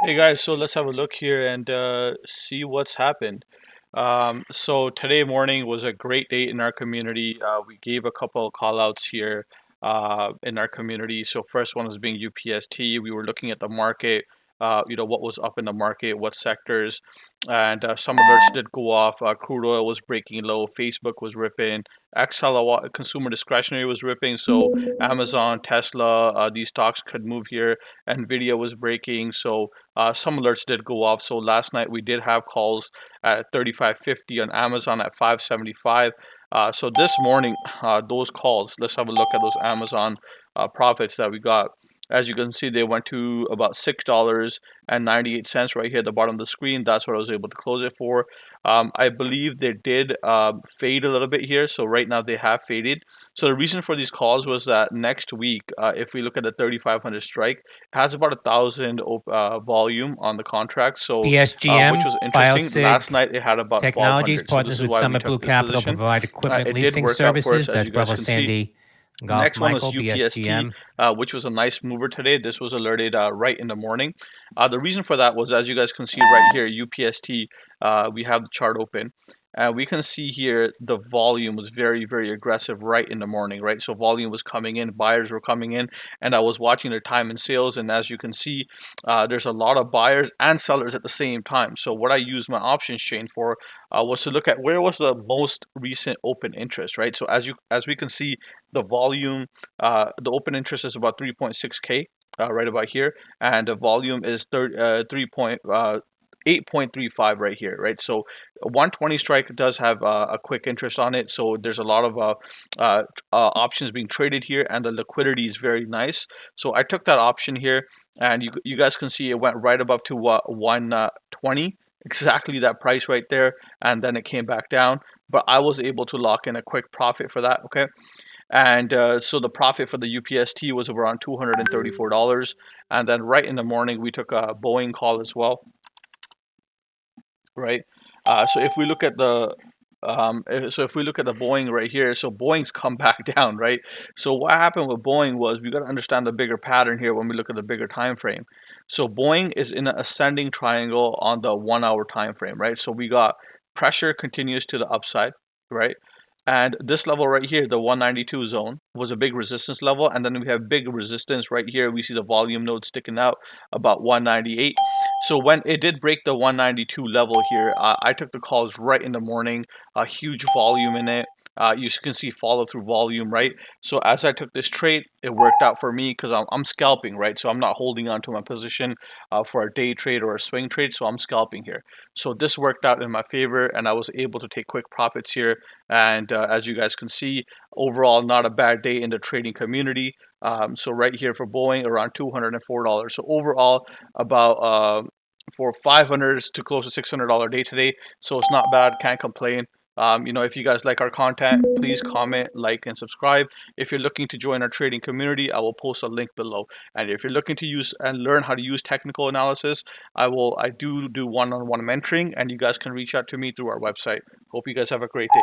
Hey guys, so let's have a look here and see what's happened. So today morning was a great day in our community. We gave a couple of call outs here in our community. So first one was being UPST. We were looking at the market, what was up in the market, what sectors, and some alerts did go off. Crude oil was breaking low, Facebook was ripping, XL consumer discretionary was ripping. So Amazon, Tesla, these stocks could move here. Nvidia was breaking. So some alerts did go off. So last night we did have calls at 35.50 on Amazon at 5.75. So this morning, those calls, let's have a look at those Amazon profits that we got. As you can see, they went to about $6.98 right here at the bottom of the screen. That's what I was able to close it for. I believe they did fade a little bit here. So right now they have faded. So the reason for these calls was that next week, if we look at the 3,500 strike, it has about 1,000 volume on the contract. So which BSGM, was interesting. Last BioSig night it had about Technologies, 1,200. So this partners is with why we Summit took Blue this Capital, position. provide equipment It did leasing work out for us, services. as That's you guys Bravo can see. Sandy Golf Next one was Michael, UPST, BSGM. which was a nice mover today. This was alerted right in the morning. The reason for that was, as you guys can see right here, UPST, we have the chart open. We can see here the volume was very, very aggressive right in the morning, right? So volume was coming in, buyers were coming in, and I was watching their time and sales. And as you can see, there's a lot of buyers and sellers at the same time. So what I used my options chain for was to look at where was the most recent open interest, right? So as we can see, the volume, the open interest is about 3.6K, right about here, and the volume is 8.35 right here, right? So 120 strike does have a quick interest on it, so there's a lot of options being traded here, and the liquidity is very nice. So I took that option here, and you guys can see it went right above to 120, exactly that price right there, and then it came back down. But I was able to lock in a quick profit for that. Okay, and so the profit for the UPST was around $234. And then right in the morning, we took a Boeing call as well, right? So if we look at the if we look at the Boeing right here, so Boeing's come back down, right? So what happened with Boeing was we got to understand the bigger pattern here when we look at the bigger time frame. So Boeing is in an ascending triangle on the 1 hour time frame, right? So we got pressure continues to the upside, right? And this level right here, the 192 zone, was a big resistance level. And then we have big resistance right here. We see the volume node sticking out about 198. So when it did break the 192 level here, I took the calls right in the morning, a huge volume in it. You can see follow through volume, right? So as I took this trade, it worked out for me because I'm scalping, right? So I'm not holding on to my position for a day trade or a swing trade. So I'm scalping here. So this worked out in my favor, and I was able to take quick profits here. And as you guys can see, overall, not a bad day in the trading community. So right here for Boeing, around $204. So overall, about for 500 to close to $600 day today. So it's not bad. Can't complain. If you guys like our content, please comment, like, and subscribe. If you're looking to join our trading community, I will post a link below. And if you're looking to use and learn how to use technical analysis, I do one-on-one mentoring, and you guys can reach out to me through our website. Hope you guys have a great day.